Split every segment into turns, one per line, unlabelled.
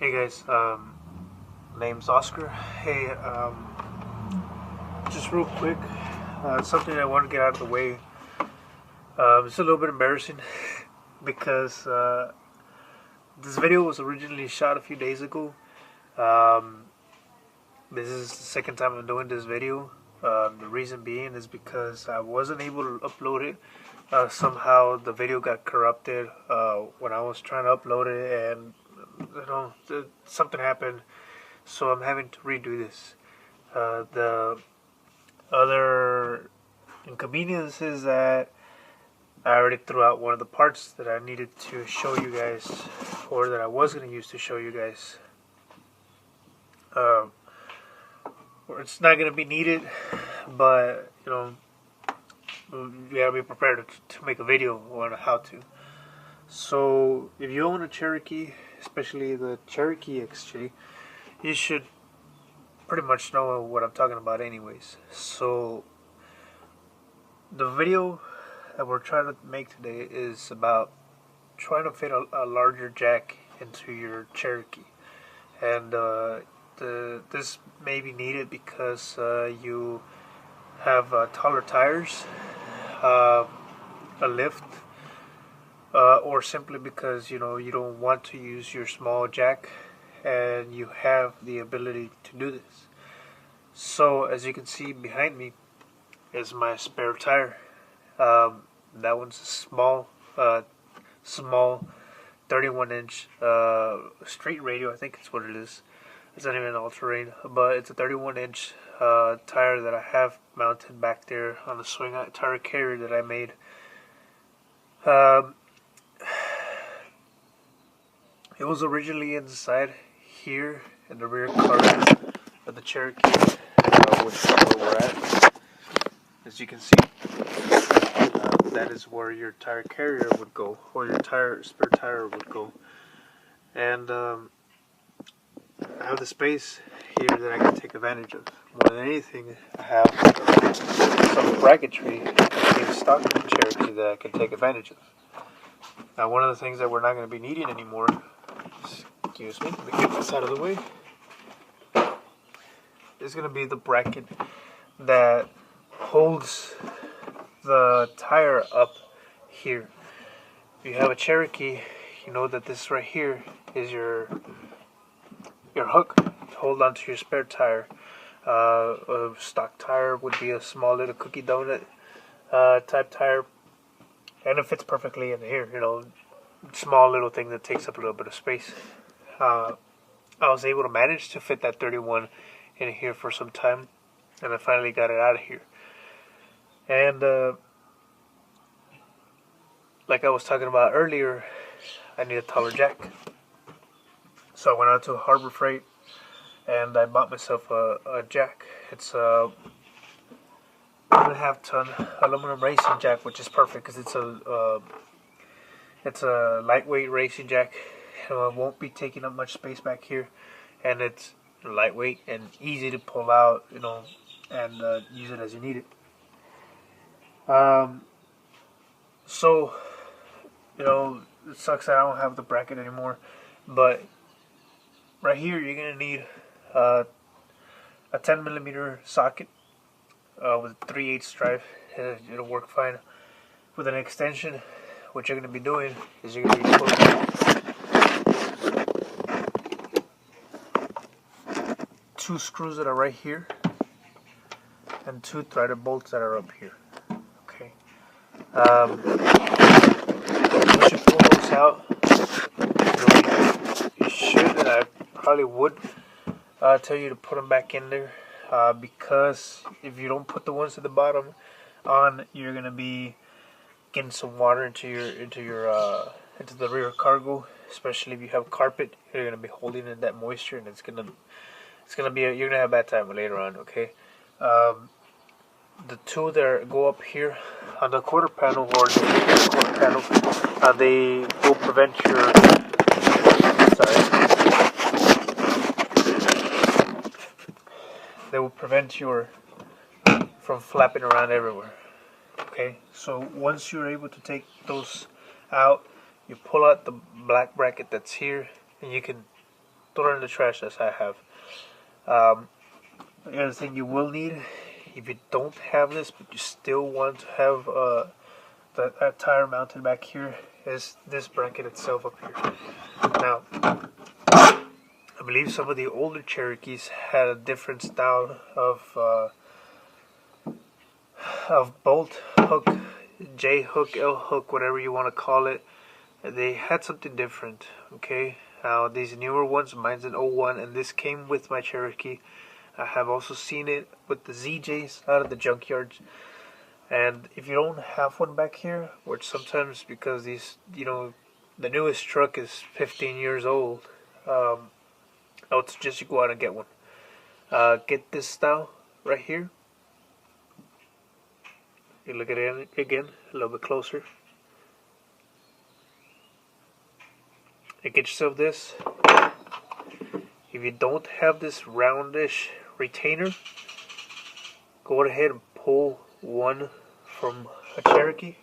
Hey guys, name's Oscar. Hey, just real quick, something I want to get out of the way. It's a little bit embarrassing because this video was originally shot a few days ago. Um, this is the second time I'm doing this video. The reason being is because I wasn't able to upload it. Somehow the video got corrupted when I was trying to upload it, and something happened, so I'm having to redo this. The other inconvenience is that I already threw out one of the parts that I needed to show you guys, or that I was going to use to show you guys. It's not going to be needed, but you gotta be prepared to make a video on how to. So if you own a Cherokee, especially the Cherokee XJ, you should pretty much know what I'm talking about anyways. So the video that we're trying to make today is about trying to fit a larger jack into your Cherokee. And this may be needed because you have taller tires, a lift, or simply because you don't want to use your small jack and you have the ability to do this. So as you can see behind me is my spare tire. That one's a small 31-inch street radio, I think it's what it is. It's not even an all-terrain, but it's a 31-inch tire that I have mounted back there on the swing tire carrier that I made. It was originally inside here in the rear cargo of the Cherokee, which is where we're at. As you can see, that is where your tire carrier would go, or your spare tire would go. And I have the space here that I can take advantage of. More than anything, I have some bracketry in stock Cherokee that I can take advantage of. Now, one of the things that we're not going to be needing anymore, excuse me, let me get this out of the way, is going to be the bracket that holds the tire up here. If you have a Cherokee, you know that this right here is your hook to hold onto your spare tire. A stock tire would be a small little cookie donut type tire, and it fits perfectly in here. Small little thing that takes up a little bit of space. I was able to manage to fit that 31 in here for some time, and I finally got it out of here. And like I was talking about earlier, I need a taller jack. So I went out to Harbor Freight and I bought myself a jack. It's a 1.5 ton aluminum racing jack, which is perfect because it's a lightweight racing jack. It won't be taking up much space back here, and it's lightweight and easy to pull out, and use it as you need it. So it sucks that I don't have the bracket anymore, but right here you're gonna need a 10mm socket with a 3/8 drive. It'll work fine. With an extension, what you're gonna be doing is you're gonna be pulling 2 screws that are right here and 2 threaded bolts that are up here. Okay. Once you pull those out, you should, and I probably would tell you to put them back in there, because if you don't put the ones at the bottom on, you're gonna be getting some water into the rear cargo, especially if you have carpet. You're gonna be holding in that moisture, and you're gonna have a bad time later on. Okay. The 2 that go up here on the quarter panel, or the quarter panel, they will prevent your from flapping around everywhere. Okay, so once you're able to take those out, you pull out the black bracket that's here, and you can throw it in the trash as I have. The other thing you will need, if you don't have this but you still want to have that tire mounted back here, is this bracket itself up here. Now, I believe some of the older Cherokees had a different style of bolt hook, J hook, L hook, whatever you want to call it. They had something different. Okay, now these newer ones, mine's an 01, and this came with my Cherokee. I have also seen it with the ZJs out of the junkyards. And if you don't have one back here, which sometimes because these, the newest truck is 15 years old, I would suggest you go out and get one. Get this style right here. You look at it again, a little bit closer. You get yourself this. If you don't have this roundish retainer, go ahead and pull one from a Cherokee.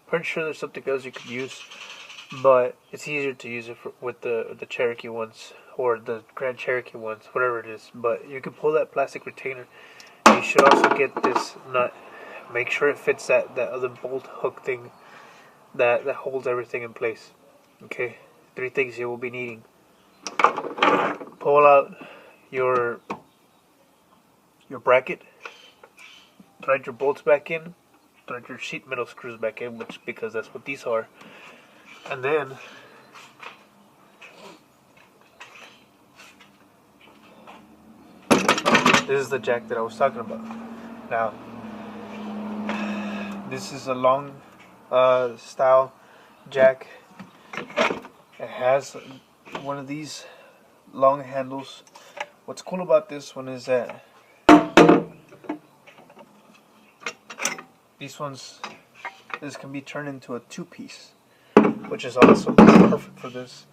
Pretty sure there's something else you could use, but it's easier to use it with the Cherokee ones or the Grand Cherokee ones, whatever it is. But you can pull that plastic retainer. You should also get this nut. Make sure it fits that other bolt hook thing that holds everything in place. Okay, 3 things you will be needing. Pull out your bracket, thread your bolts back in, thread your sheet metal screws back in, because that's what these are. And then this is the jack that I was talking about. Now, this is a long style jack. It has one of these long handles. What's cool about this one is that this can be turned into a 2-piece, which is awesome. Perfect for this.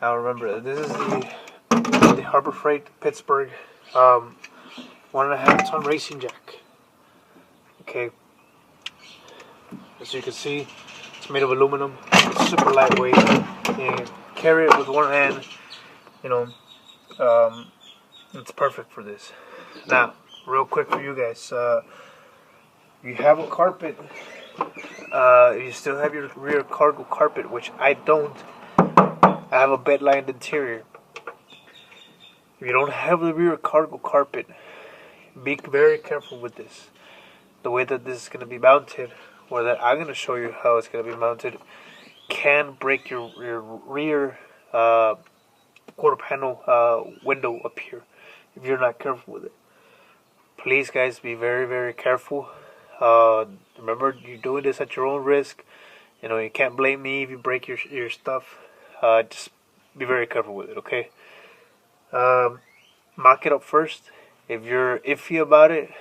Now remember, this is the Harbor Freight Pittsburgh 1.5 ton racing jack. Okay, as you can see, it's made of aluminum. It's super lightweight. You can carry it with one hand. It's perfect for this. Now, real quick for you guys, you have a carpet. You still have your rear cargo carpet, which I don't. I have a bed-lined interior. If you don't have the rear cargo carpet, be very careful with this. The way that this is going to be mounted, or that I'm going to show you how it's going to be mounted, can break your rear quarter panel window up here if you're not careful with it. Please, guys, be very, very careful. Remember, you're doing this at your own risk. You can't blame me if you break your stuff. Just be very careful with it, okay? Mock it up first. If you're iffy about it,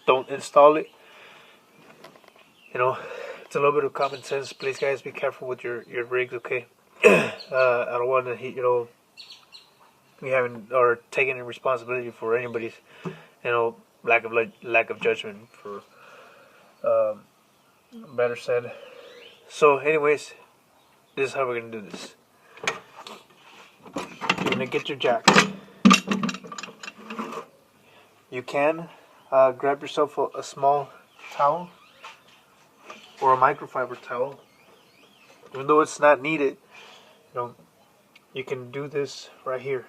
don't install it. It's a little bit of common sense. Please, guys, be careful with your rigs, okay? I don't want to, we haven't or taking any responsibility for anybody's, lack of judgment, for better said. So, anyways, this is how we're gonna do this. You're gonna get your jack. You can grab yourself a small towel or a microfiber towel, even though it's not needed. You can do this right here,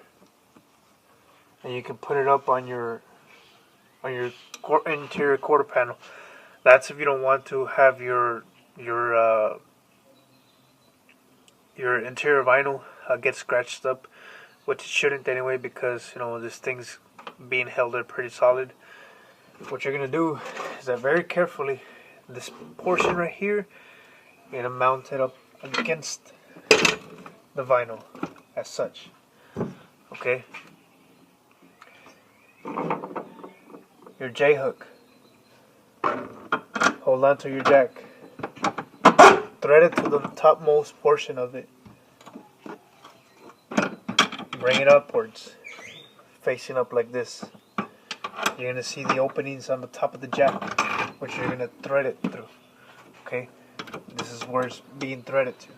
and you can put it up on your interior quarter panel. That's if you don't want to have your interior vinyl get scratched up, which it shouldn't anyway, because this thing's being held there pretty solid. What you're gonna do is that very carefully, this portion right here, you're gonna mount it up against the vinyl as such. Okay. Your J hook. Hold on to your jack. Thread it to the topmost portion of it. Bring it upwards, facing up like this. You're gonna see the openings on the top of the jack, which you're gonna thread it through. Okay, this is where it's being threaded to.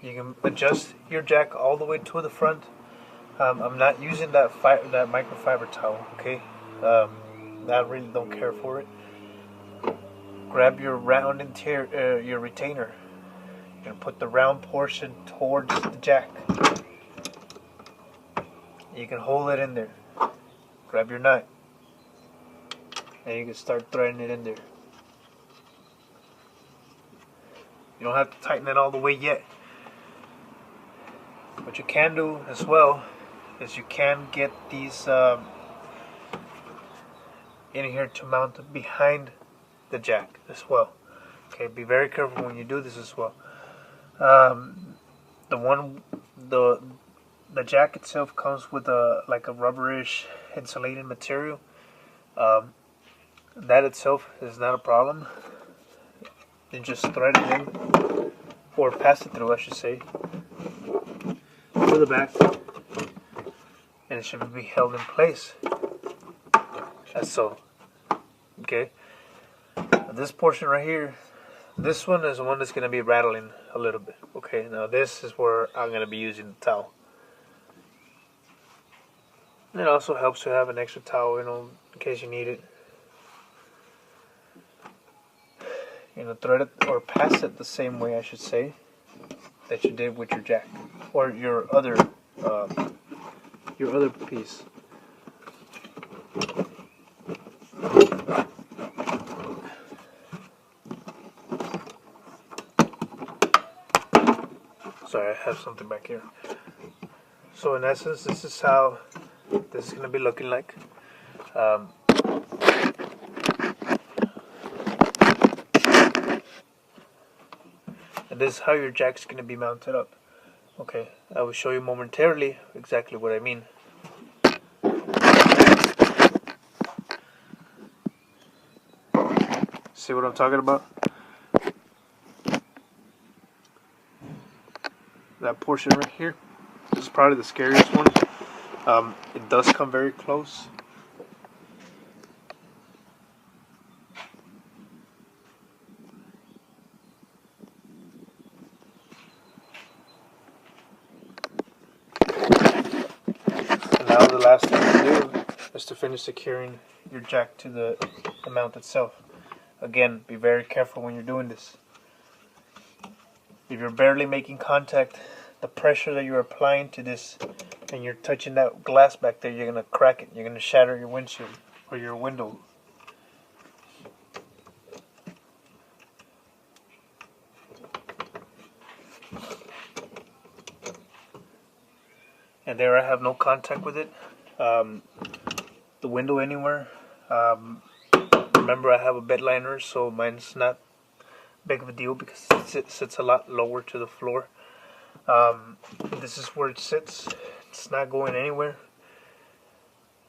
You can adjust your jack all the way to the front. I'm not using that microfiber towel, okay? I really don't care for it. Grab your round interior, your retainer, and put the round portion towards the jack. You can hold it in there. Grab your nut, and you can start threading it in there. You don't have to tighten it all the way yet. What you can do as well is you can get these in here to mount behind the jack as well. Okay, be very careful when you do this as well. The jack itself comes with like a rubberish insulating material. That itself is not a problem. You just thread it in, or pass it through, I should say, to the back, and it should be held in place as so. Okay, this portion right here, this one is the one that's going to be rattling a little bit. Okay, now this is where I'm going to be using the towel. And it also helps to have an extra towel, you know, in case you need it. You know, thread it or pass it the same way, I should say, that you did with your jack or your other piece. Sorry, I have something back here. So in essence, this is how this is going to be looking like. And this is how your jack's going to be mounted up. Okay, I will show you momentarily exactly what I mean. See what I'm talking about? That portion right here, this is probably the scariest one. It does come very close. And now the last thing to do is to finish securing your jack to the mount itself. Again, be very careful when you're doing this. If you're barely making contact, the pressure that you're applying to this and you're touching that glass back there, you're going to crack it. You're going to shatter your windshield or your window. And there I have no contact with it. The window anywhere. Remember, I have a bed liner, so mine's not big of a deal because it sits a lot lower to the floor. This is where it sits. It's not going anywhere.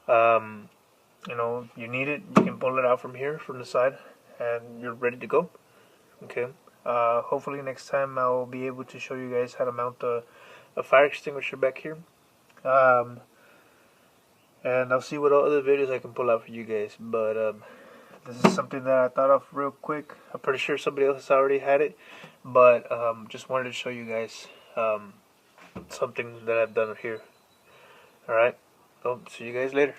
You know, you need it, you can pull it out from here, from the side, and you're ready to go. Okay. Hopefully next time I'll be able to show you guys how to mount a fire extinguisher back here. And I'll see what other videos I can pull out for you guys. But this is something that I thought of real quick. I'm pretty sure somebody else has already had it, but just wanted to show you guys something that I've done here. Alright, well, see you guys later.